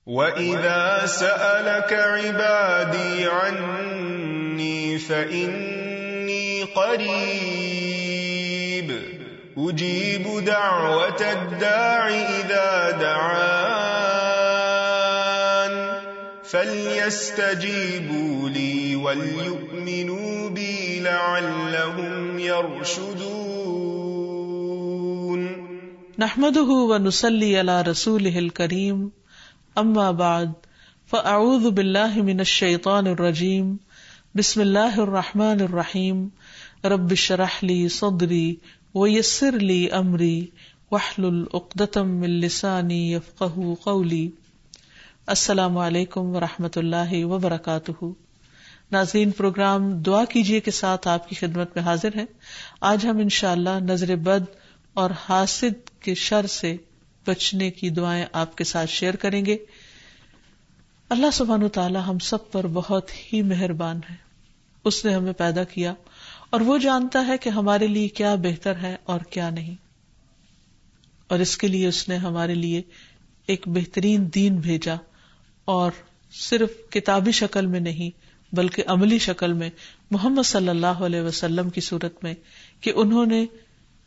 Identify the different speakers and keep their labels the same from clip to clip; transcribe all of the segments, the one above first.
Speaker 1: وَإِذَا سَأَلَكَ عِبَادِي عَنِّي فَإِنِّي قَرِيبٌ أُجِيبُ دَعْوَةَ الدَّاعِ إِذَا دَعَانِ فَلْيَسْتَجِيبُوا لِي وَلْيُؤْمِنُوا بِي لَعَلَّهُمْ يَرْشُدُونَ
Speaker 2: نحمده ونصلي على رسوله الكريم اما بعد فاعوذ باللہ من الشیطان الرجیم بسم اللہ الرحمن الرحیم رب اشرح لی صدری ویسر لی امری واحلل عقدۃ من لسانی یفقہوا قولی. السلام علیکم ورحمۃ اللہ وبرکاتہ. ناظرین، پروگرام دعا کیجیے کے ساتھ آپ کی خدمت میں حاضر ہیں. آج ہم انشاءاللہ نظر بد اور حاسد کے شر سے بچنے کی دعائیں آپ کے ساتھ شیئر کریں گے. اللہ سبحانہ وتعالی ہم سب پر بہت ہی مہربان ہے. اس نے ہمیں پیدا کیا اور وہ جانتا ہے کہ ہمارے لیے کیا بہتر ہے اور کیا نہیں، اور اس کے لیے اس نے ہمارے لیے ایک بہترین دین بھیجا، اور صرف کتابی شکل میں نہیں بلکہ عملی شکل میں محمد صلی اللہ علیہ وسلم کی صورت میں، کہ انہوں نے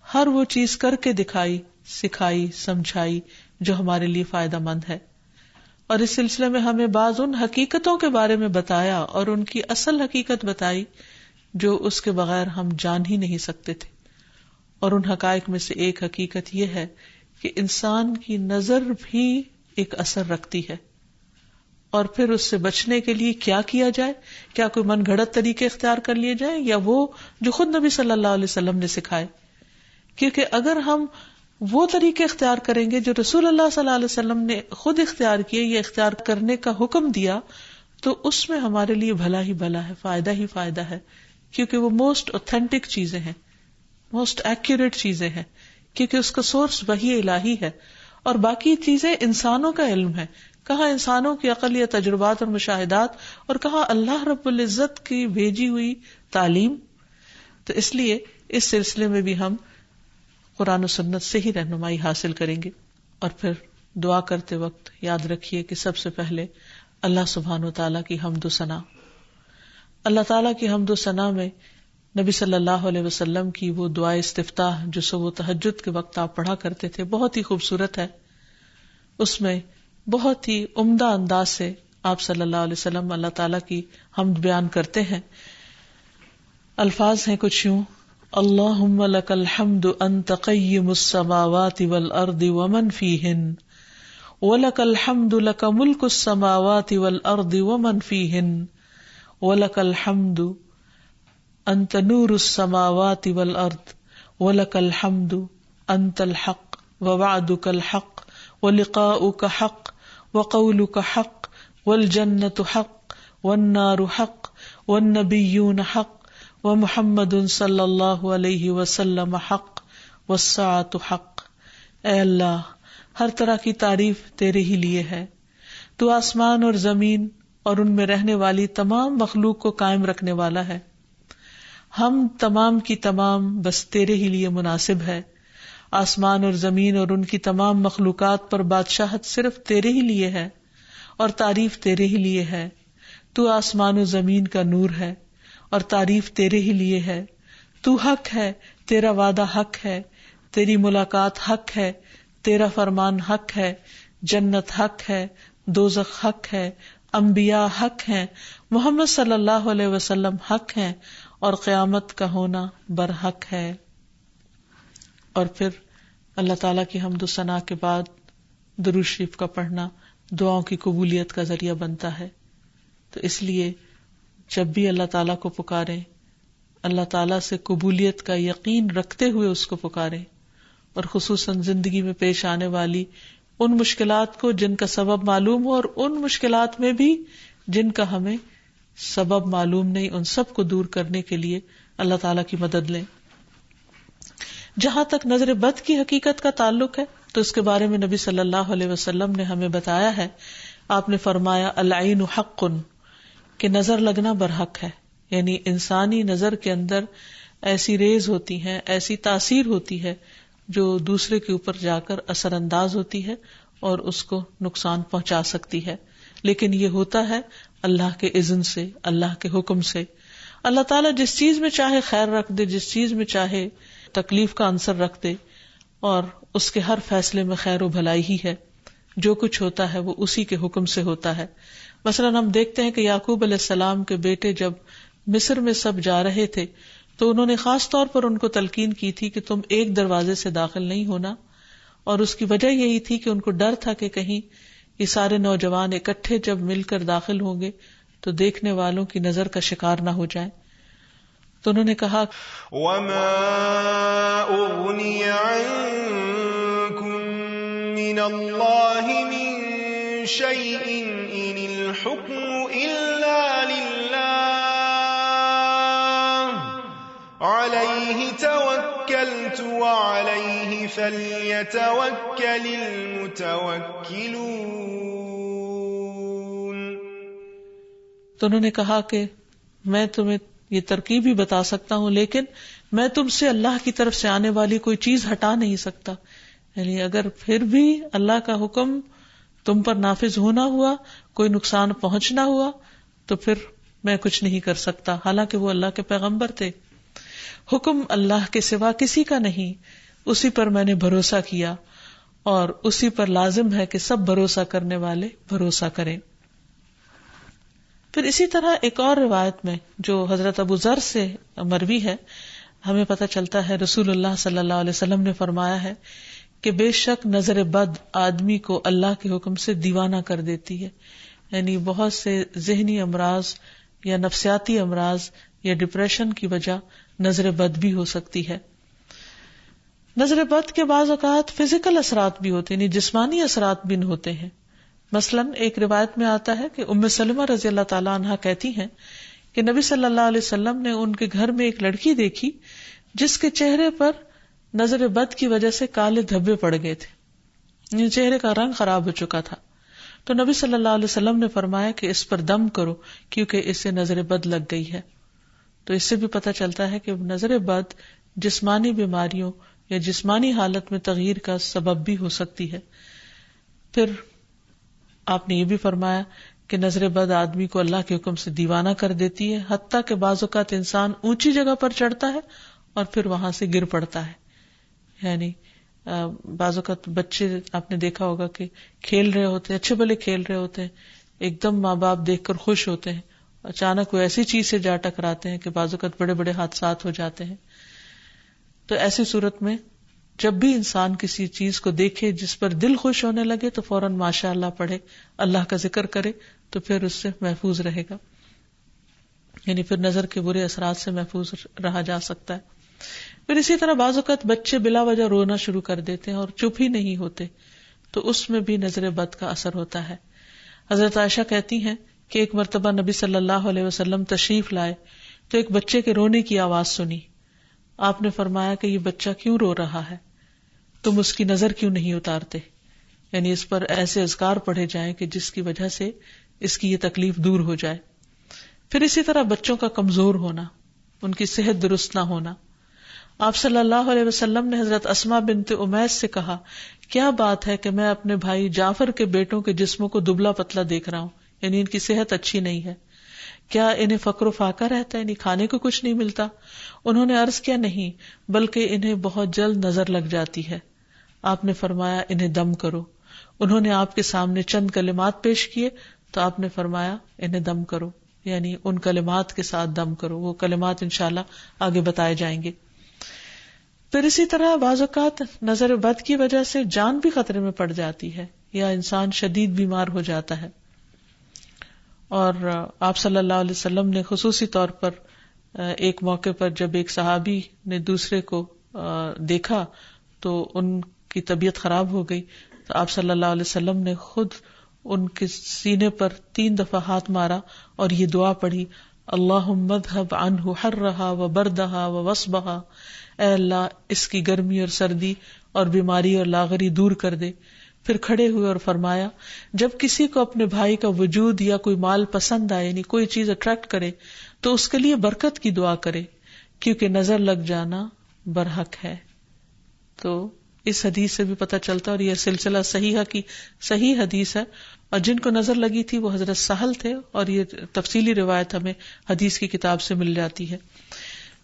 Speaker 2: ہر وہ چیز کر کے دکھائی، سکھائی، سمجھائی جو ہمارے لیے فائدہ مند ہے. اور اس سلسلے میں ہمیں بعض ان حقیقتوں کے بارے میں بتایا اور ان کی اصل حقیقت بتائی جو اس کے بغیر ہم جان ہی نہیں سکتے تھے. اور ان حقائق میں سے ایک حقیقت یہ ہے کہ انسان کی نظر بھی ایک اثر رکھتی ہے، اور پھر اس سے بچنے کے لیے کیا کیا جائے. کیا کوئی من گھڑت طریقے اختیار کر لیے جائیں یا وہ جو خود نبی صلی اللہ علیہ وسلم نے سکھائے؟ کیونکہ اگر ہم وہ طریقے اختیار کریں گے جو رسول اللہ صلی اللہ علیہ وسلم نے خود اختیار کیے یا اختیار کرنے کا حکم دیا، تو اس میں ہمارے لیے بھلا ہی بھلا ہے، فائدہ ہی فائدہ ہے، کیونکہ وہ موسٹ اوتھینٹک چیزیں ہیں، موسٹ ایکوریٹ چیزیں ہیں، کیونکہ اس کا سورس وحی الہی ہے. اور باقی چیزیں انسانوں کا علم ہے، کہاں انسانوں کی عقل یا تجربات اور مشاہدات، اور کہاں اللہ رب العزت کی بھیجی ہوئی تعلیم. تو اس لیے اس سلسلے میں بھی ہم قرآن و سنت سے ہی رہنمائی حاصل کریں گے. اور پھر دعا کرتے وقت یاد رکھیے کہ سب سے پہلے اللہ سبحانہ و تعالیٰ کی حمد و ثنا، اللہ تعالیٰ کی حمد و ثنا میں نبی صلی اللہ علیہ وسلم کی وہ دعائے استفتاح جو صبح تہجد کے وقت آپ پڑھا کرتے تھے بہت ہی خوبصورت ہے. اس میں بہت ہی عمدہ انداز سے آپ صلی اللہ علیہ وسلم اللہ تعالیٰ کی حمد بیان کرتے ہیں. الفاظ ہیں کچھ یوں: اللہم لک الحمد انت قیم السماوات والارض ومن فیہن، ولک الحمد لک ملک السماوات والارض ومن فیہن، ولک الحمد انت نور السماوات والارض، ولک الحمد انت الحق ووعدک الحق ولقاؤک حق وقولک حق والجنة حق والنار حق والنبیون حق ومحمد صلی اللہ علیہ وسلم حق والساعۃ حق. اے اللہ، ہر طرح کی تعریف تیرے ہی لیے ہے. تو آسمان اور زمین اور ان میں رہنے والی تمام مخلوق کو قائم رکھنے والا ہے. ہم تمام کی تمام بس تیرے ہی لیے مناسب ہے. آسمان اور زمین اور ان کی تمام مخلوقات پر بادشاہت صرف تیرے ہی لیے ہے اور تعریف تیرے ہی لیے ہے. تو آسمان و زمین کا نور ہے اور تعریف تیرے ہی لیے ہے. تو حق ہے، تیرا وعدہ حق ہے، تیری ملاقات حق ہے، تیرا فرمان حق ہے، جنت حق ہے، دوزخ حق ہے، انبیاء حق ہیں، محمد صلی اللہ علیہ وسلم حق ہیں، اور قیامت کا ہونا برحق ہے. اور پھر اللہ تعالیٰ کی حمد و ثنا کے بعد درود شریف کا پڑھنا دعاؤں کی قبولیت کا ذریعہ بنتا ہے. تو اس لیے جب بھی اللہ تعالیٰ کو پکاریں، اللہ تعالیٰ سے قبولیت کا یقین رکھتے ہوئے اس کو پکاریں، اور خصوصاً زندگی میں پیش آنے والی ان مشکلات کو جن کا سبب معلوم ہو، اور ان مشکلات میں بھی جن کا ہمیں سبب معلوم نہیں، ان سب کو دور کرنے کے لیے اللہ تعالیٰ کی مدد لیں. جہاں تک نظر بد کی حقیقت کا تعلق ہے تو اس کے بارے میں نبی صلی اللہ علیہ وسلم نے ہمیں بتایا ہے. آپ نے فرمایا العین حق، کہ نظر لگنا برحق ہے. یعنی انسانی نظر کے اندر ایسی ریز ہوتی ہیں، ایسی تاثیر ہوتی ہے جو دوسرے کے اوپر جا کر اثر انداز ہوتی ہے اور اس کو نقصان پہنچا سکتی ہے، لیکن یہ ہوتا ہے اللہ کے اذن سے، اللہ کے حکم سے. اللہ تعالیٰ جس چیز میں چاہے خیر رکھ دے، جس چیز میں چاہے تکلیف کا عنصر رکھ دے، اور اس کے ہر فیصلے میں خیر و بھلائی ہی ہے. جو کچھ ہوتا ہے وہ اسی کے حکم سے ہوتا ہے. مثلا ہم دیکھتے ہیں کہ یعقوب علیہ السلام کے بیٹے جب مصر میں سب جا رہے تھے تو انہوں نے خاص طور پر ان کو تلقین کی تھی کہ تم ایک دروازے سے داخل نہیں ہونا، اور اس کی وجہ یہی تھی کہ ان کو ڈر تھا کہ کہیں یہ سارے نوجوان اکٹھے جب مل کر داخل ہوں گے تو دیکھنے والوں کی نظر کا شکار نہ ہو جائیں. تو انہوں نے کہا
Speaker 1: وَمَا أُغْنِيَ عَنكُم مِّنَ اللَّهِ مِن شَيْءٍ إِنِ الْحُكْمُ إِلَّا لِلَّهِ عَلَيْهِ تَوَكَّلْتُ وَعَلَيْهِ فَلْيَتَوَكَّلِ الْمُتَوَكِّلُونَ.
Speaker 2: تو انہوں نے کہا کہ میں تمہیں یہ ترکیب بھی بتا سکتا ہوں، لیکن میں تم سے اللہ کی طرف سے آنے والی کوئی چیز ہٹا نہیں سکتا. یعنی اگر پھر بھی اللہ کا حکم تم پر نافذ ہونا ہوا، کوئی نقصان پہنچنا ہوا، تو پھر میں کچھ نہیں کر سکتا، حالانکہ وہ اللہ کے پیغمبر تھے. حکم اللہ کے سوا کسی کا نہیں، اسی پر میں نے بھروسہ کیا، اور اسی پر لازم ہے کہ سب بھروسہ کرنے والے بھروسہ کریں. پھر اسی طرح ایک اور روایت میں جو حضرت ابو ذر سے مروی ہے، ہمیں پتہ چلتا ہے رسول اللہ صلی اللہ علیہ وسلم نے فرمایا ہے کہ بے شک نظر بد آدمی کو اللہ کے حکم سے دیوانہ کر دیتی ہے. یعنی بہت سے ذہنی امراض یا نفسیاتی امراض یا ڈپریشن کی وجہ نظر بد بھی ہو سکتی ہے. نظر بد کے بعض اوقات فزیکل اثرات بھی ہوتے ہیں، یعنی جسمانی اثرات بھی ہوتے ہیں. مثلا ایک روایت میں آتا ہے کہ ام سلمہ رضی اللہ تعالی عنہا کہتی ہیں کہ نبی صلی اللہ علیہ وسلم نے ان کے گھر میں ایک لڑکی دیکھی جس کے چہرے پر نظر بد کی وجہ سے کالے دھبے پڑ گئے تھے، یعنی چہرے کا رنگ خراب ہو چکا تھا. تو نبی صلی اللہ علیہ وسلم نے فرمایا کہ اس پر دم کرو کیونکہ اس سے نظر بد لگ گئی ہے. تو اس سے بھی پتہ چلتا ہے کہ نظر بد جسمانی بیماریوں یا جسمانی حالت میں تغییر کا سبب بھی ہو سکتی ہے. پھر آپ نے یہ بھی فرمایا کہ نظر بد آدمی کو اللہ کے حکم سے دیوانہ کر دیتی ہے، حتیٰ کہ بعض اوقات انسان اونچی جگہ پر چڑھتا ہے اور پھر وہاں سے گر پڑتا ہے. یعنی بعض اوقات بچے آپ نے دیکھا ہوگا کہ کھیل رہے ہوتے ہیں، اچھے بھلے کھیل رہے ہوتے ہیں، ایک دم ماں باپ دیکھ کر خوش ہوتے ہیں، اچانک وہ ایسی چیز سے جا ٹکراتے ہیں کہ بعض اوقات بڑے بڑے حادثات ہو جاتے ہیں. تو ایسی صورت میں جب بھی انسان کسی چیز کو دیکھے جس پر دل خوش ہونے لگے تو فوراً ماشاء اللہ پڑھے، اللہ کا ذکر کرے، تو پھر اس سے محفوظ رہے گا. یعنی پھر نظر کے برے اثرات سے محفوظ رہا جا سکتا ہے. پھر اسی طرح بعض اوقات بچے بلا وجہ رونا شروع کر دیتے ہیں اور چپ ہی نہیں ہوتے، تو اس میں بھی نظر بد کا اثر ہوتا ہے. حضرت عائشہ کہتی ہیں کہ ایک مرتبہ نبی صلی اللہ علیہ وسلم تشریف لائے تو ایک بچے کے رونے کی آواز سنی. آپ نے فرمایا کہ یہ بچہ کیوں رو رہا ہے، تم اس کی نظر کیوں نہیں اتارتے؟ یعنی اس پر ایسے اذکار پڑھے جائیں کہ جس کی وجہ سے اس کی یہ تکلیف دور ہو جائے. پھر اسی طرح بچوں کا کمزور ہونا، ان کی صحت درست نہ ہونا. آپ صلی اللہ علیہ وسلم نے حضرت اسماء بنت امیس سے کہا، کیا بات ہے کہ میں اپنے بھائی جعفر کے بیٹوں کے جسموں کو دبلا پتلا دیکھ رہا ہوں، یعنی ان کی صحت اچھی نہیں ہے، کیا انہیں فقر و فاقہ رہتا ہے، یعنی کھانے کو کچھ نہیں ملتا؟ انہوں نے عرض کیا، نہیں، بلکہ انہیں بہت جلد نظر لگ جاتی ہے. آپ نے فرمایا انہیں دم کرو. انہوں نے آپ کے سامنے چند کلمات پیش کیے تو آپ نے فرمایا انہیں دم کرو، یعنی ان کلمات کے ساتھ دم کرو. وہ کلمات انشاءاللہ آگے بتائے جائیں گے. پھر اسی طرح بعض اوقات نظر بد کی وجہ سے جان بھی خطرے میں پڑ جاتی ہے یا انسان شدید بیمار ہو جاتا ہے. اور آپ صلی اللہ علیہ وسلم نے خصوصی طور پر ایک موقع پر جب ایک صحابی نے دوسرے کو دیکھا تو ان کی طبیعت خراب ہو گئی، تو آپ صلی اللہ علیہ وسلم نے خود ان کے سینے پر 3 دفعہ ہاتھ مارا اور یہ دعا پڑھی، اللہم اذھب عنہ حرہا وبردہا ووصبہا، اے اللہ اس کی گرمی اور سردی اور بیماری اور لاغری دور کر دے. پھر کھڑے ہوئے اور فرمایا، جب کسی کو اپنے بھائی کا وجود یا کوئی مال پسند آئے، یعنی کوئی چیز اٹریکٹ کرے، تو اس کے لیے برکت کی دعا کرے، کیونکہ نظر لگ جانا برحق ہے. تو اس حدیث سے بھی پتہ چلتا ہے، اور یہ سلسلہ صحیحہ کی صحیح حدیث ہے. اور جن کو نظر لگی تھی وہ حضرت سہل تھے، اور یہ تفصیلی روایت ہمیں حدیث کی کتاب سے مل جاتی ہے.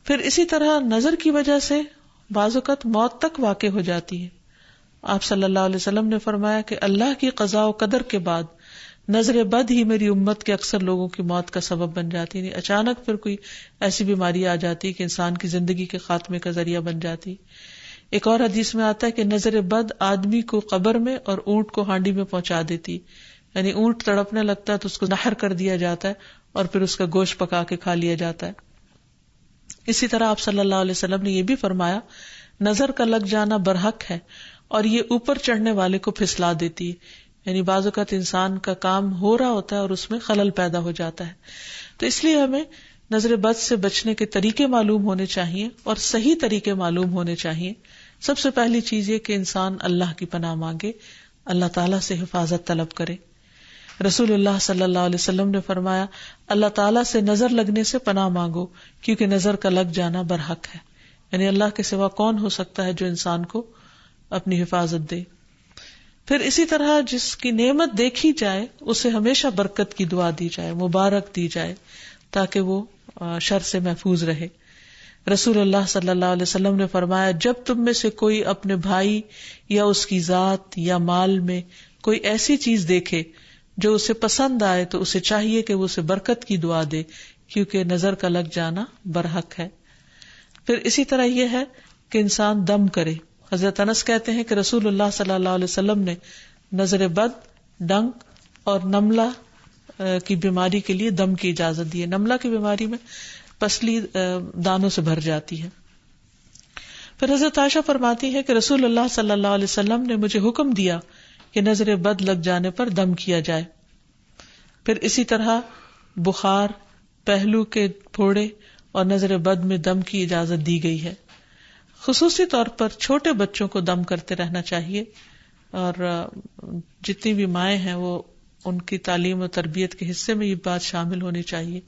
Speaker 2: پھر اسی طرح نظر کی وجہ سے بعض اوقات موت تک واقع ہو جاتی ہے. آپ صلی اللہ علیہ وسلم نے فرمایا کہ اللہ کی قضاء و قدر کے بعد نظر بد ہی میری امت کے اکثر لوگوں کی موت کا سبب بن جاتی ہے. اچانک پھر کوئی ایسی بیماری آ جاتی ہے کہ انسان کی زندگی کے خاتمے کا ذریعہ بن جاتی. ایک اور حدیث میں آتا ہے کہ نظر بد آدمی کو قبر میں اور اونٹ کو ہانڈی میں پہنچا دیتی، یعنی اونٹ تڑپنے لگتا ہے تو اس کو نحر کر دیا جاتا ہے اور پھر اس کا گوشت پکا کے کھا لیا جاتا ہے. اسی طرح آپ صلی اللہ علیہ وسلم نے یہ بھی فرمایا نظر کا لگ جانا برحق ہے اور یہ اوپر چڑھنے والے کو پھسلا دیتی ہے، یعنی بعض اوقات انسان کا کام ہو رہا ہوتا ہے اور اس میں خلل پیدا ہو جاتا ہے. تو اس لیے ہمیں نظر بد سے بچنے کے طریقے معلوم ہونے چاہیے اور صحیح طریقے معلوم ہونے چاہیے. سب سے پہلی چیز یہ کہ انسان اللہ کی پناہ مانگے، اللہ تعالیٰ سے حفاظت طلب کرے. رسول اللہ صلی اللہ علیہ وسلم نے فرمایا اللہ تعالیٰ سے نظر لگنے سے پناہ مانگو کیونکہ نظر کا لگ جانا برحق ہے، یعنی اللہ کے سوا کون ہو سکتا ہے جو انسان کو اپنی حفاظت دے. پھر اسی طرح جس کی نعمت دیکھی جائے اسے ہمیشہ برکت کی دعا دی جائے، مبارک دی جائے تاکہ وہ شر سے محفوظ رہے. رسول اللہ صلی اللہ علیہ وسلم نے فرمایا جب تم میں سے کوئی اپنے بھائی یا اس کی ذات یا مال میں کوئی ایسی چیز دیکھے جو اسے پسند آئے تو اسے چاہیے کہ وہ اسے برکت کی دعا دے کیونکہ نظر کا لگ جانا برحق ہے. پھر اسی طرح یہ ہے کہ انسان دم کرے. حضرت انس کہتے ہیں کہ رسول اللہ صلی اللہ علیہ وسلم نے نظر بد، ڈنک اور نملہ کی بیماری کے لیے دم کی اجازت دی ہے. نملہ کی بیماری میں پسلی دانوں سے بھر جاتی ہے. پھر حضرت عائشہ فرماتی ہے کہ رسول اللہ صلی اللہ علیہ وسلم نے مجھے حکم دیا کہ نظر بد لگ جانے پر دم کیا جائے. پھر اسی طرح بخار، پہلو کے پھوڑے اور نظر بد میں دم کی اجازت دی گئی ہے. خصوصی طور پر چھوٹے بچوں کو دم کرتے رہنا چاہیے، اور جتنی بھی مائیں ہیں وہ ان کی تعلیم و تربیت کے حصے میں یہ بات شامل ہونی چاہیے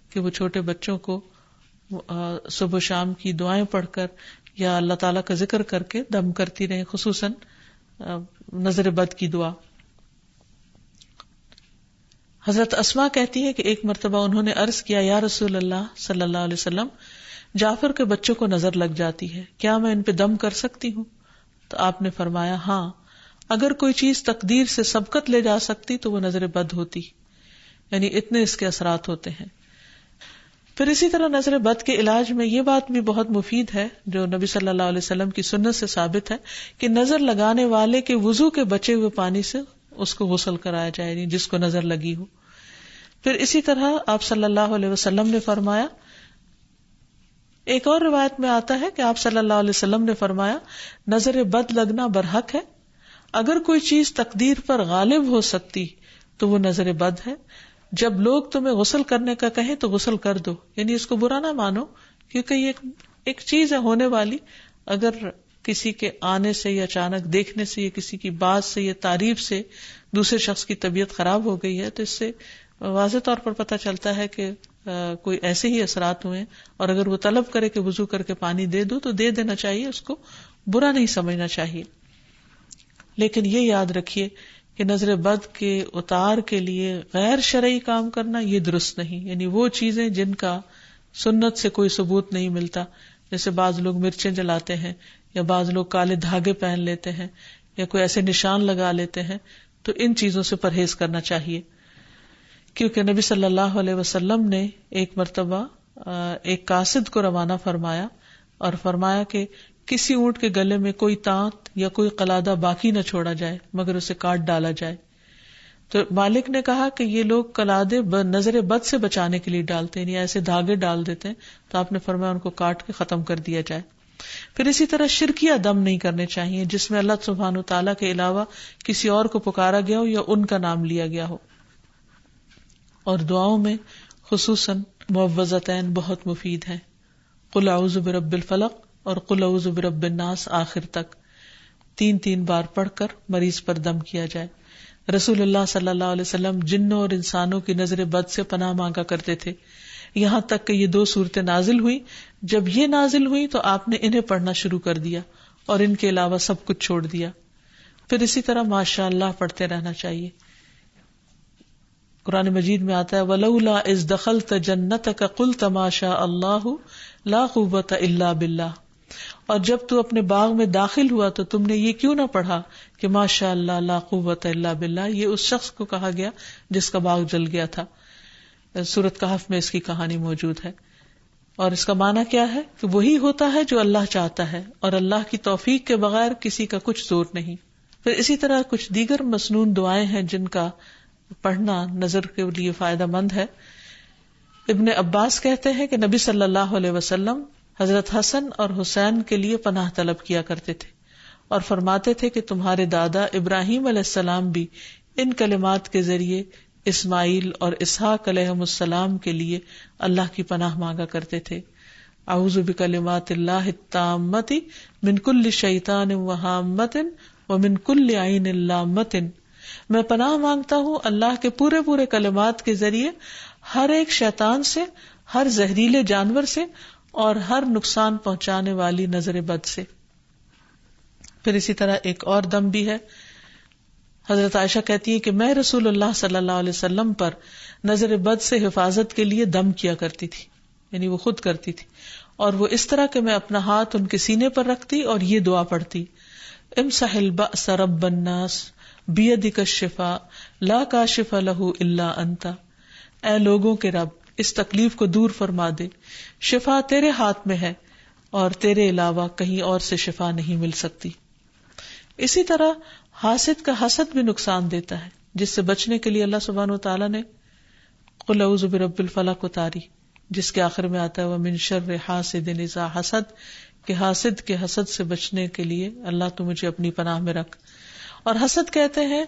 Speaker 2: کہ وہ چھوٹے بچوں کو صبح و شام کی دعائیں پڑھ کر یا اللہ تعالیٰ کا ذکر کر کے دم کرتی رہیں، خصوصاً نظر بد کی دعا. حضرت اسماء کہتی ہے کہ ایک مرتبہ انہوں نے عرض کیا یا رسول اللہ صلی اللہ علیہ وسلم جعفر کے بچوں کو نظر لگ جاتی ہے، کیا میں ان پہ دم کر سکتی ہوں؟ تو آپ نے فرمایا ہاں، اگر کوئی چیز تقدیر سے سبقت لے جا سکتی تو وہ نظر بد ہوتی، یعنی اتنے اس کے اثرات ہوتے ہیں. پھر اسی طرح نظر بد کے علاج میں یہ بات بھی بہت مفید ہے جو نبی صلی اللہ علیہ وسلم کی سنت سے ثابت ہے کہ نظر لگانے والے کے وضو کے بچے ہوئے پانی سے اس کو غسل کرایا جائے، یعنی جس کو نظر لگی ہو. پھر اسی طرح آپ صلی اللہ علیہ وسلم نے فرمایا، ایک اور روایت میں آتا ہے کہ آپ صلی اللہ علیہ وسلم نے فرمایا نظر بد لگنا برحق ہے، اگر کوئی چیز تقدیر پر غالب ہو سکتی تو وہ نظر بد ہے. جب لوگ تمہیں غسل کرنے کا کہیں تو غسل کر دو، یعنی اس کو برا نہ مانو کیونکہ یہ ایک چیز ہے ہونے والی. اگر کسی کے آنے سے یا اچانک دیکھنے سے یا کسی کی بات سے یا تعریف سے دوسرے شخص کی طبیعت خراب ہو گئی ہے تو اس سے واضح طور پر پتہ چلتا ہے کہ کوئی ایسے ہی اثرات ہوئے ہیں، اور اگر وہ طلب کرے کہ وضو کر کے پانی دے دو تو دے دینا چاہیے، اس کو برا نہیں سمجھنا چاہیے. لیکن یہ یاد رکھیے کہ نظر بد کے اتار کے لیے غیر شرعی کام کرنا یہ درست نہیں، یعنی وہ چیزیں جن کا سنت سے کوئی ثبوت نہیں ملتا، جیسے بعض لوگ مرچیں جلاتے ہیں یا بعض لوگ کالے دھاگے پہن لیتے ہیں یا کوئی ایسے نشان لگا لیتے ہیں، تو ان چیزوں سے پرہیز کرنا چاہیے. کیونکہ نبی صلی اللہ علیہ وسلم نے ایک مرتبہ ایک قاصد کو روانہ فرمایا اور فرمایا کہ کسی اونٹ کے گلے میں کوئی تانت یا کوئی قلادہ باقی نہ چھوڑا جائے مگر اسے کاٹ ڈالا جائے. تو مالک نے کہا کہ یہ لوگ قلادے نظر بد سے بچانے کے لیے ڈالتے ہیں، یعنی ایسے دھاگے ڈال دیتے ہیں، تو آپ نے فرمایا ان کو کاٹ کے ختم کر دیا جائے. پھر اسی طرح شرکیہ دم نہیں کرنے چاہیے جس میں اللہ سبحانہ وتعالیٰ کے علاوہ کسی اور کو پکارا گیا ہو یا ان کا نام لیا گیا ہو. اور دعاؤں میں خصوصاً معوذتین بہت مفید ہیں، قل اعوذ برب الفلق اور قل اعوذ برب الناس آخر تک 3 بار پڑھ کر مریض پر دم کیا جائے. رسول اللہ صلی اللہ علیہ وسلم جنوں اور انسانوں کی نظر بد سے پناہ مانگا کرتے تھے، یہاں تک کہ یہ 2 صورتیں نازل ہوئی. جب یہ نازل ہوئی تو آپ نے انہیں پڑھنا شروع کر دیا اور ان کے علاوہ سب کچھ چھوڑ دیا. پھر اسی طرح ماشاء اللہ پڑھتے رہنا چاہیے. قرآن مجید میں آتا ہے وَلَوْلَا إِذْ دَخَلْتَ جَنَّتَكَ قُلْتَ مَا شَاءَ اللَّهُ لَا قُوَّةَ إِلَّا بِاللَّهِ. اور جب تو اپنے باغ میں داخل ہوا تو تم نے یہ کیوں نہ پڑھا کہ ماشاء اللہ لا قوت الا باللہ. یہ اس شخص کو کہا گیا جس کا باغ جل گیا تھا. سورۃ کہف میں اس کی کہانی موجود ہے. اور اس کا معنی کیا ہے کہ وہی ہوتا ہے جو اللہ چاہتا ہے اور اللہ کی توفیق کے بغیر کسی کا کچھ زور نہیں. پھر اسی طرح کچھ دیگر مسنون دعائیں ہیں جن کا پڑھنا نظر کے لیے فائدہ مند ہے. ابن عباس کہتے ہیں کہ نبی صلی اللہ علیہ وسلم حضرت حسن اور حسین کے لیے پناہ طلب کیا کرتے تھے اور فرماتے تھے کہ تمہارے دادا ابراہیم علیہ السلام بھی ان کلمات کے ذریعے اسماعیل اور اسحاق علیہم السلام کے لیے اللہ کی پناہ مانگا کرتے تھے. اعوذ بکلمات اللہ التامۃ من کل شیطان وہامۃ ومن کل عین لامۃ. میں پناہ مانگتا ہوں اللہ کے پورے پورے کلمات کے ذریعے ہر ایک شیطان سے، ہر زہریلے جانور سے اور ہر نقصان پہنچانے والی نظر بد سے. پھر اسی طرح ایک اور دم بھی ہے. حضرت عائشہ کہتی ہے کہ میں رسول اللہ صلی اللہ علیہ وسلم پر نظر بد سے حفاظت کے لیے دم کیا کرتی تھی، یعنی وہ خود کرتی تھی، اور وہ اس طرح کہ میں اپنا ہاتھ ان کے سینے پر رکھتی اور یہ دعا پڑھتی امسح البأس رب الناس بیدک الشفاء لا کاشف لہ الا انت. اے لوگوں کے رب، اس تکلیف کو دور فرما دے، شفا تیرے ہاتھ میں ہے اور تیرے علاوہ کہیں اور سے شفا نہیں مل سکتی. اسی طرح حاسد کا حسد بھی نقصان دیتا ہے، جس سے بچنے کے لیے اللہ سبحانہ وتعالیٰ نے قل اعوذ برب الفلق اتاری، جس کے آخر میں آتا ہے ومن شر حاسد اذا حسد، کہ حاسد کے حسد سے بچنے کے لیے اللہ تو مجھے اپنی پناہ میں رکھ. اور حسد کہتے ہیں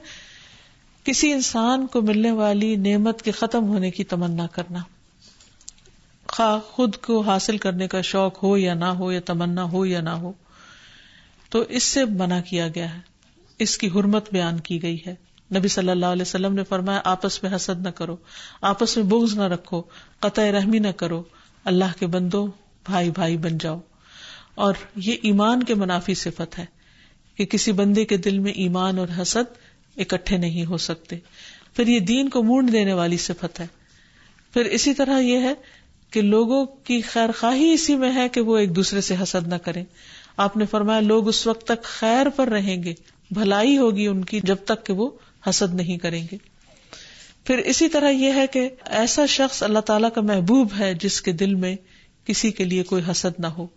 Speaker 2: کسی انسان کو ملنے والی نعمت کے ختم ہونے کی تمنا کرنا، خواہ خود کو حاصل کرنے کا شوق ہو یا نہ ہو، یا تمنا ہو یا نہ ہو. تو اس سے منع کیا گیا ہے، اس کی حرمت بیان کی گئی ہے. نبی صلی اللہ علیہ وسلم نے فرمایا آپس میں حسد نہ کرو، آپس میں بغض نہ رکھو، قطع رحمی نہ کرو، اللہ کے بندو بھائی بھائی بن جاؤ. اور یہ ایمان کے منافی صفت ہے کہ کسی بندے کے دل میں ایمان اور حسد اکٹھے نہیں ہو سکتے. پھر یہ دین کو مونڈ دینے والی صفت ہے. پھر اسی طرح یہ ہے کہ لوگوں کی خیر خواہی اسی میں ہے کہ وہ ایک دوسرے سے حسد نہ کریں. آپ نے فرمایا لوگ اس وقت تک خیر پر رہیں گے، بھلائی ہوگی ان کی، جب تک کہ وہ حسد نہیں کریں گے. پھر اسی طرح یہ ہے کہ ایسا شخص اللہ تعالیٰ کا محبوب ہے جس کے دل میں کسی کے لیے کوئی حسد نہ ہو.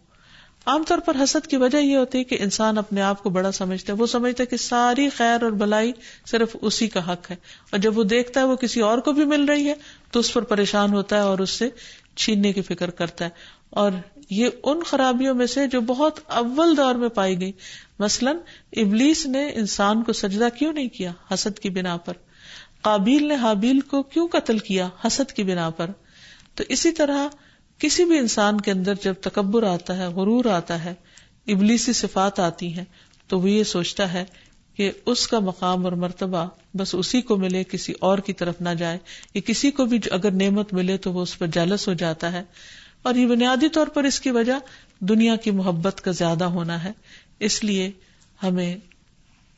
Speaker 2: عام طور پر حسد کی وجہ یہ ہوتی ہے کہ انسان اپنے آپ کو بڑا سمجھتا ہے، وہ سمجھتا ہے کہ ساری خیر اور بھلائی صرف اسی کا حق ہے، اور جب وہ دیکھتا ہے وہ کسی اور کو بھی مل رہی ہے تو اس پر پریشان ہوتا ہے اور اس سے چھیننے کی فکر کرتا ہے. اور یہ ان خرابیوں میں سے جو بہت اول دور میں پائی گئی. مثلاً ابلیس نے انسان کو سجدہ کیوں نہیں کیا؟ حسد کی بنا پر. قابیل نے حابیل کو کیوں قتل کیا؟ حسد کی بنا پر. تو اسی طرح کسی بھی انسان کے اندر جب تکبر آتا ہے، غرور آتا ہے، ابلیسی صفات آتی ہیں، تو وہ یہ سوچتا ہے کہ اس کا مقام اور مرتبہ بس اسی کو ملے، کسی اور کی طرف نہ جائے. یا کسی کو بھی اگر نعمت ملے تو وہ اس پر جالس ہو جاتا ہے. اور یہ بنیادی طور پر اس کی وجہ دنیا کی محبت کا زیادہ ہونا ہے. اس لیے ہمیں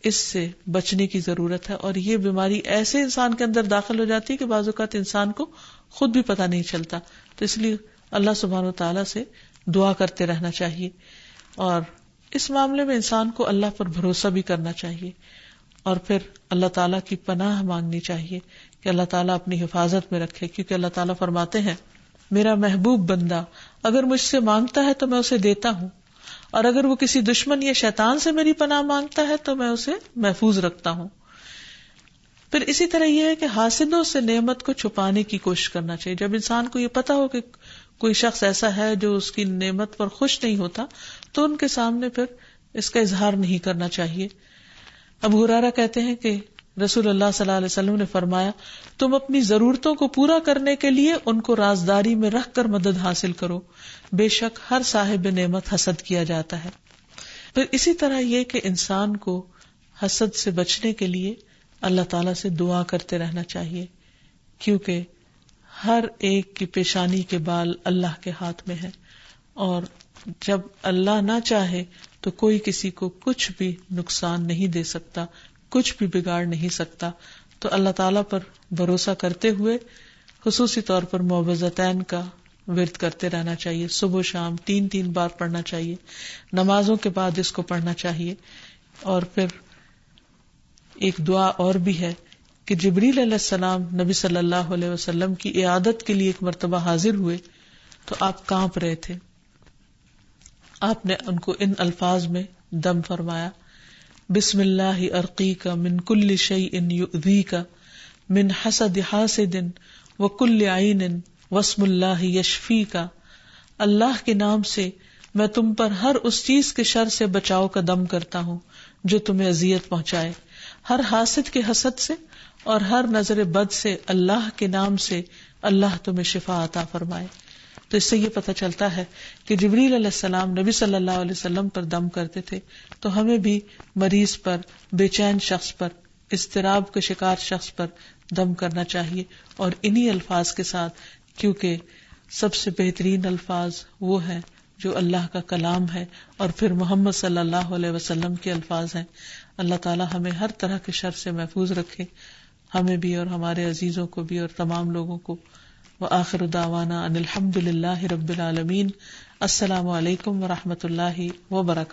Speaker 2: اس سے بچنے کی ضرورت ہے. اور یہ بیماری ایسے انسان کے اندر داخل ہو جاتی ہے کہ بعض اوقات انسان کو خود بھی پتہ نہیں چلتا. تو اس لیے اللہ سبحانہ وتعالیٰ سے دعا کرتے رہنا چاہیے. اور اس معاملے میں انسان کو اللہ پر بھروسہ بھی کرنا چاہیے، اور پھر اللہ تعالیٰ کی پناہ مانگنی چاہیے کہ اللہ تعالیٰ اپنی حفاظت میں رکھے. کیونکہ اللہ تعالیٰ فرماتے ہیں میرا محبوب بندہ اگر مجھ سے مانگتا ہے تو میں اسے دیتا ہوں، اور اگر وہ کسی دشمن یا شیطان سے میری پناہ مانگتا ہے تو میں اسے محفوظ رکھتا ہوں. پھر اسی طرح یہ ہے کہ حاسدوں سے نعمت کو چھپانے کی کوشش کرنا چاہیے. جب انسان کو یہ پتا ہو کہ کوئی شخص ایسا ہے جو اس کی نعمت پر خوش نہیں ہوتا تو ان کے سامنے پھر اس کا اظہار نہیں کرنا چاہیے. ابو ہریرہ کہتے ہیں کہ رسول اللہ صلی اللہ علیہ وسلم نے فرمایا تم اپنی ضرورتوں کو پورا کرنے کے لیے ان کو رازداری میں رکھ کر مدد حاصل کرو، بے شک ہر صاحب نعمت حسد کیا جاتا ہے. پھر اسی طرح یہ کہ انسان کو حسد سے بچنے کے لیے اللہ تعالیٰ سے دعا کرتے رہنا چاہیے، کیونکہ ہر ایک کی پیشانی کے بال اللہ کے ہاتھ میں ہے، اور جب اللہ نہ چاہے تو کوئی کسی کو کچھ بھی نقصان نہیں دے سکتا، کچھ بھی بگاڑ نہیں سکتا. تو اللہ تعالیٰ پر بھروسہ کرتے ہوئے خصوصی طور پر معوذتین کا ورد کرتے رہنا چاہیے. صبح و شام 3 بار پڑھنا چاہیے. نمازوں کے بعد اس کو پڑھنا چاہیے. اور پھر ایک دعا اور بھی ہے کہ جبریل علیہ السلام نبی صلی اللہ علیہ وسلم کی عیادت کے لیے ایک مرتبہ حاضر ہوئے تو آپ کانپ رہے تھے. آپ نے ان کو ان الفاظ میں دم فرمایا: بسم اللہ ارقیک من کل شیء یؤذیک من حسد حاسد وکل عین واسم اللہ یشفیک. اللہ کے نام سے میں تم پر ہر اس چیز کے شر سے بچاؤ کا دم کرتا ہوں جو تمہیں اذیت پہنچائے، ہر حاسد کے حسد سے اور ہر نظر بد سے. اللہ کے نام سے اللہ تمہیں شفا عطا فرمائے. تو اس سے یہ پتہ چلتا ہے کہ جبریل علیہ السلام نبی صلی اللہ علیہ وسلم پر دم کرتے تھے، تو ہمیں بھی مریض پر، بے چین شخص پر، اضطراب کے شکار شخص پر دم کرنا چاہیے، اور انہی الفاظ کے ساتھ، کیونکہ سب سے بہترین الفاظ وہ ہیں جو اللہ کا کلام ہے اور پھر محمد صلی اللہ علیہ وسلم کے الفاظ ہیں. اللہ تعالی ہمیں ہر طرح کے شر سے محفوظ رکھے، ہمیں بھی اور ہمارے عزیزوں کو بھی اور تمام لوگوں کو. وآخر دعوانا ان الحمد للہ رب العالمین. السلام علیکم ورحمۃ اللہ وبرکاتہ.